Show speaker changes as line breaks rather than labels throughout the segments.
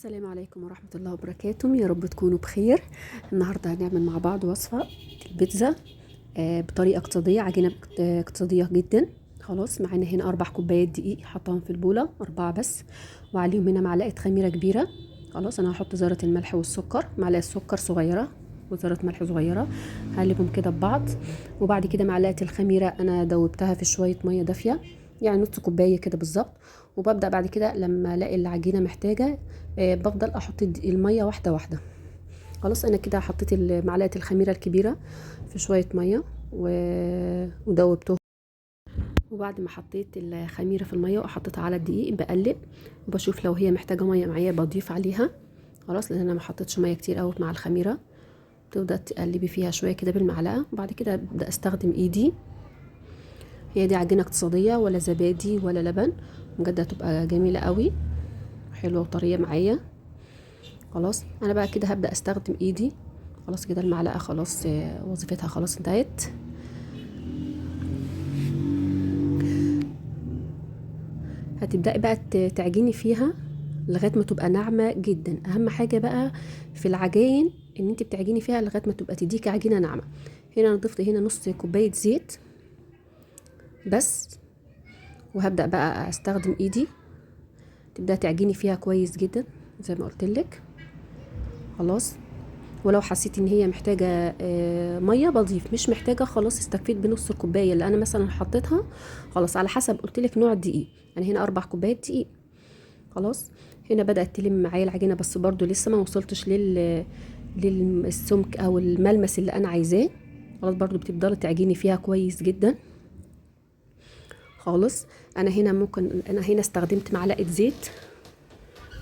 السلام عليكم ورحمة الله وبركاته. يا رب تكونوا بخير. النهاردة هنعمل مع بعض وصفة البيتزا بطريقة اقتصادية، عجينة اقتصادية جدا. خلاص، معانا هنا 4 كوبايات دقيق حطاهم في البولة، 4 بس، وعليهم هنا معلقة خميرة كبيرة. خلاص، انا هحط ذرة الملح والسكر، معلقة سكر صغيرة وذرة ملح صغيرة، هقلبهم كده ببعض. وبعد كده معلقة الخميرة انا دوبتها في شوية مية دافية، يعني نص كوباية كده بالظبط. وببدأ بعد كده لما الاقي العجينة محتاجة بفضل احط المية واحدة واحدة. خلاص، انا كده حطيت معلقة الخميرة الكبيرة في شوية مية ودوبته. وبعد ما حطيت الخميرة في المية وحطيتها على الدقيق بقلب، وبشوف لو هي محتاجة مية معايا بضيف عليها. خلاص، لان انا ما حطيتش مية كتير قوي مع الخميرة. تبدأ تقلبي فيها شوية كده بالمعلقة، وبعد كده ابدأ استخدم ايدي. هي دي عجينة اقتصادية، ولا زبادي ولا لبن، بجد هتبقى جميلة قوي، حلوة وطرية معايا. خلاص، انا بقى كده هبدأ استخدم ايدي. خلاص كده المعلقة خلاص وظيفتها خلاص انتهت. هتبدأي بقى تعجني فيها لغاية ما تبقى ناعمة جدا. اهم حاجة بقى في العجاين ان انت بتعجني فيها لغاية ما تبقى تديكي عجينة ناعمة. هنا انا ضفت هنا نص كوباية زيت بس، وهبدأ بقى استخدم ايدي. تبدأ تعجني فيها كويس جدا زي ما قلت لك. خلاص، ولو حسيت ان هي محتاجه ميه بضيف، مش محتاجه خلاص استكفيت بنص الكوبايه اللي انا مثلا حطيتها. خلاص، على حسب قلت لك نوع الدقيق. انا هنا 4 كوبايات دقيق. خلاص، هنا بدات تلم معايا العجينه، بس برضو لسه ما وصلتش للسمك او الملمس اللي انا عايزاه. خلاص، برضو بتفضلي تعجني فيها كويس جدا. خلاص، انا هنا استخدمت معلقه زيت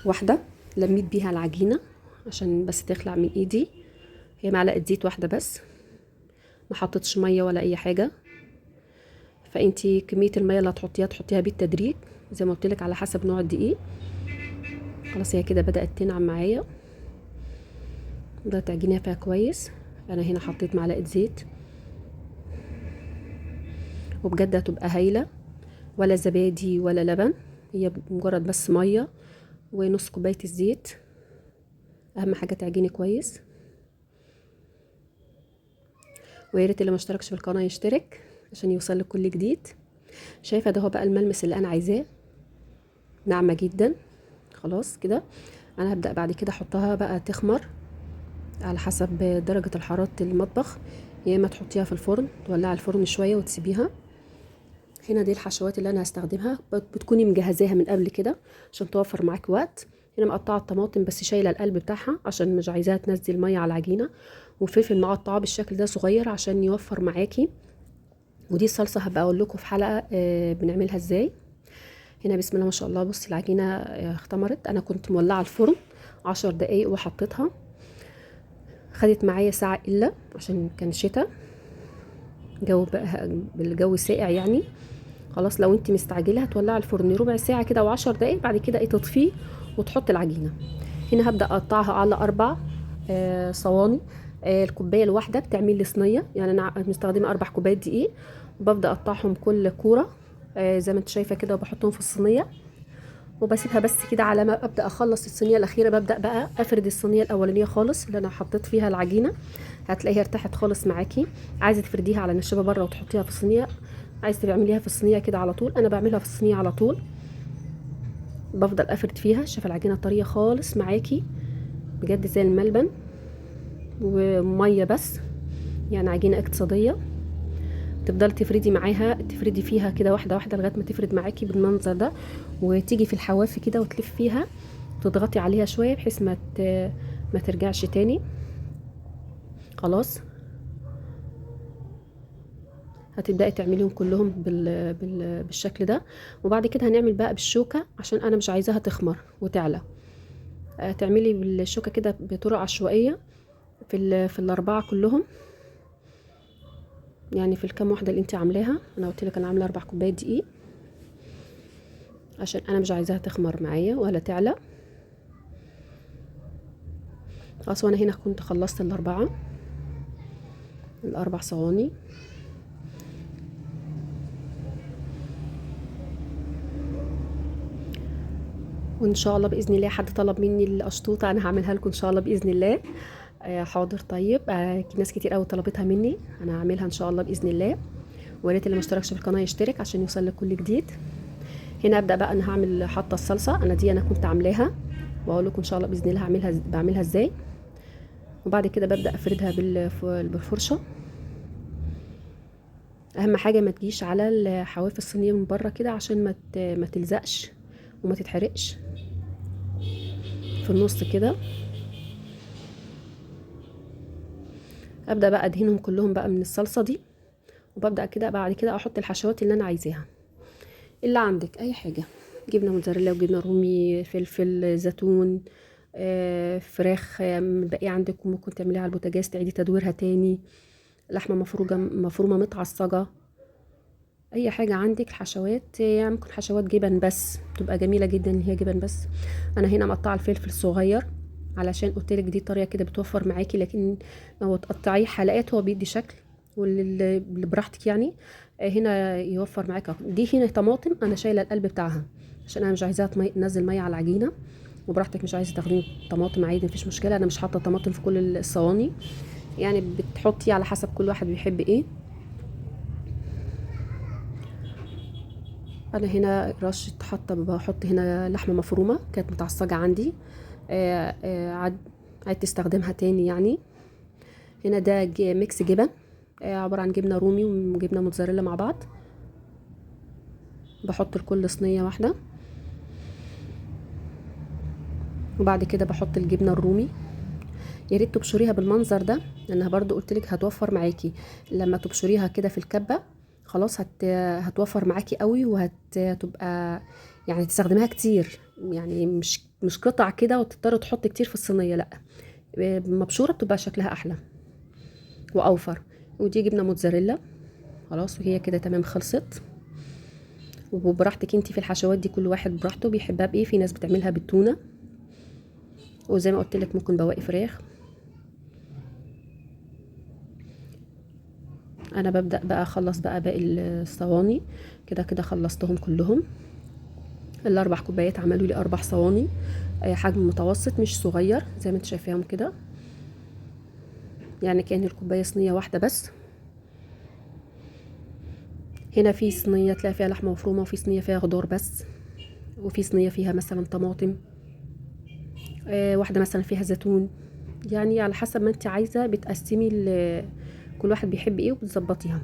واحده، لميت بيها العجينه عشان بس تخلع من ايدي. هي معلقه زيت واحده بس، ما حطيتش ميه ولا اي حاجه. فانتي كميه الميه اللي هتحطيها تحطيها بالتدريج زي ما قلت لك على حسب نوع الدقيق. خلاص، هي كده بدات تنعم معايا، بدات تعجنيها فيها كويس. انا هنا حطيت معلقه زيت، وبجد هتبقى هايله، ولا زبادي ولا لبن، هي مجرد بس ميه ونص كوبايه الزيت. اهم حاجه تعجني كويس. ويا ريت اللي ما اشتركش في القناه يشترك عشان يوصل كل جديد. شايفه ده هو بقى الملمس اللي انا عايزاه، ناعمه جدا. خلاص كده، انا هبدأ بعد كده احطها بقى تخمر على حسب درجة الحرارة المطبخ. يا اما تحطيها في الفرن، تولعي الفرن شوية وتسيبيها. هنا دي الحشوات اللي انا هستخدمها، بتكوني مجهزاها من قبل كده عشان توفر معاكي وقت. هنا مقطعه الطماطم بس شايله القلب بتاعها عشان مش عايزاها تنزل ميه على العجينه، وفلفل مقطعه بالشكل ده صغير عشان يوفر معاكي. ودي الصلصه هبقى اقول لكم في حلقه بنعملها ازاي. هنا بسم الله ما شاء الله، بصي العجينه اختمرت. انا كنت مولعه الفرن 10 دقايق وحطيتها، خدت معايا ساعه الا عشان كان شتاء، جو بقى بالجو ساقع يعني. خلاص، لو انت مستعجله هتولعي الفرن ربع ساعه كده او 10 دقايق، بعد كده تطفيه وتحط العجينه. هنا هبدا اقطعها على 4 صواني. الكوبايه الواحده بتعمل لي صينيه، يعني انا مستخدمه 4 كوبايات دقيق، وببدا اقطعهم كل كوره زي ما انت شايفه كده، وبحطهم في الصينيه وبسيبها بس كده. على ما ابدا اخلص الصينيه الاخيره ببدا بقى افرد الصينيه الاولانيه خالص اللي انا حطيت فيها العجينه. هتلاقيها ارتاحت خالص معاكي. عايزه تفرديها على نشابه بره وتحطيها في الصينيه، عايزه تعمليها في الصينيه كده على طول، انا بعملها في الصينيه على طول. بفضل افرد فيها. شايفه العجينه طريه خالص معاكي بجد زي الملبن، وميه بس، يعني عجينه اقتصاديه. تفضلي تفردي معاها، تفردي فيها كده واحده واحده لغايه ما تفرد معاكي بالمنظر ده، وتيجي في الحواف كده وتلف فيها، تضغطي عليها شويه بحيث ما ترجعش تاني. خلاص، هتبداي تعمليهم كلهم بالشكل ده. وبعد كده هنعمل بقى بالشوكه عشان انا مش عايزاها تخمر وتعلى. تعملي بالشوكه كده بطرق عشوائيه في الاربعه كلهم، يعني في الكام واحده اللي انت عاملاها. انا قلت لك انا عامله 4 كوبايات دقيق عشان انا مش عايزاها تخمر معايا ولا تعلى. خلاص، وانا هنا كنت خلصت الاربع صواني. وان شاء الله باذن الله حد طلب مني القشطوطه، انا هعملها لكم ان شاء الله باذن الله. حاضر. طيب ناس كتير قوي طلبتها مني، انا هعملها ان شاء الله باذن الله. ويا ريت اللي ما اشتركش في القناه يشترك عشان يوصل لك كل جديد. هنا ابدا بقى انا هعمل حاطه الصلصه، انا كنت عاملاها واقول لكم ان شاء الله باذن الله بعملها ازاي. وبعد كده ببدا افردها بالفرشه. اهم حاجه ما تجيش على الحواف الصينيه من بره كده عشان ما تلزقش وما تتحرقش في النص كده. ابدا بقى ادهنهم كلهم بقى من الصلصه دي، وببدا كده بعد كده احط الحشوات اللي انا عايزاها. اللي عندك اي حاجه، جبنه موتزاريلا وجبنه رومي، فلفل، زيتون، فراخ باقي عندك وممكن تعمليها على البوتاجاز تعيدي تدويرها تاني، لحمه مفرومه متعصجه، اي حاجه عندك. الحشوات يعني ممكن حشوات جبن بس تبقى جميله جدا ان هي جبن بس. انا هنا مقطعه الفلفل صغير علشان قلت لك دي طريقه كده بتوفر معاكي، لكن لو تقطعيه حلقات هو بيدي شكل واللي براحتك يعني. هنا يوفر معاك. دي هنا طماطم انا شايله القلب بتاعها عشان انا مش عايزاها تنزل ميه على العجينه، وبراحتك مش عايزه تاخدي طماطم عادي مفيش مشكله. انا مش حاطه طماطم في كل الصواني، يعني بتحطي على حسب كل واحد بيحب ايه. انا هنا بحط هنا لحمه مفرومه كانت متعصجه عندي، عدت استخدمها تاني يعني. هنا ده ميكس جبن، عباره عن جبنه رومي وجبنه موتزاريلا مع بعض. بحط لكل صينيه واحده، وبعد كده بحط الجبنه الرومي. يا ريت تبشريها بالمنظر ده لانها برضو قلت لك هتوفر معاكي لما تبشريها كده في الكبه. خلاص هتوفر معاكي قوي وهتبقى يعني تستخدميها كتير، يعني مش قطع كده وتضطر تحط كتير في الصينيه، لا مبشوره بتبقى شكلها احلى واوفر. ودي جبنه موتزاريلا خلاص، وهي كده تمام خلصت. وبراحتك انتي في الحشوات دي كل واحد براحته بيحبها بايه. في ناس بتعملها بالتونه، وزي ما قلت لك ممكن بواقي فراخ. انا ببدا بقى اخلص بقى باقي الصواني. كده كده خلصتهم كلهم. الاربع كوبايات عملوا لي 4 صواني، حجم متوسط مش صغير زي ما انت شايفاهم كده، يعني كأن الكوبايه صينيه واحده بس. هنا في صينيه تلاقي فيها لحمه مفرومه، وفي صينيه فيها خضار بس، وفي صينيه فيها مثلا طماطم، واحده مثلا فيها زيتون. يعني على حسب ما انت عايزه بتقسمي كل واحد بيحب ايه وبتظبطيها.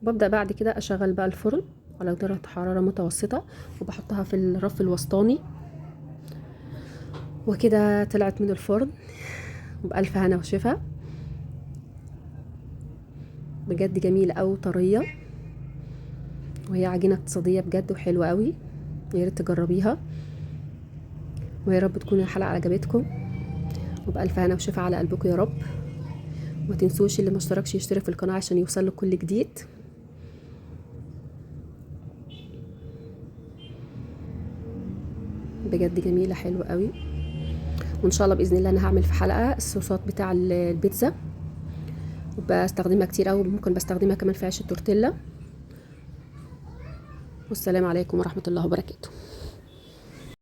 ببدأ بعد كده اشغل بقى الفرن على درجة حرارة متوسطة، وبحطها في الرف الوسطاني. وكده طلعت من الفرن بألف هنا وشفا، بجد جميلة أوي طرية، وهي عجينة اقتصادية بجد وحلوة أوي. يا ريت تجربيها، ويا رب تكون الحلقة عجبتكم، وبألف هنا وشفا على قلبكم يا رب. وما تنسوش اللي ما اشتركش يشترك في القناة عشان يوصل له كل جديد. بجد جميلة حلوة قوي. وان شاء الله باذن الله انا هعمل في حلقه الصوصات بتاع البيتزا، وبستخدمها كتير قوي، ممكن بستخدمها كمان في عيش التورتيلا. والسلام عليكم ورحمه الله وبركاته.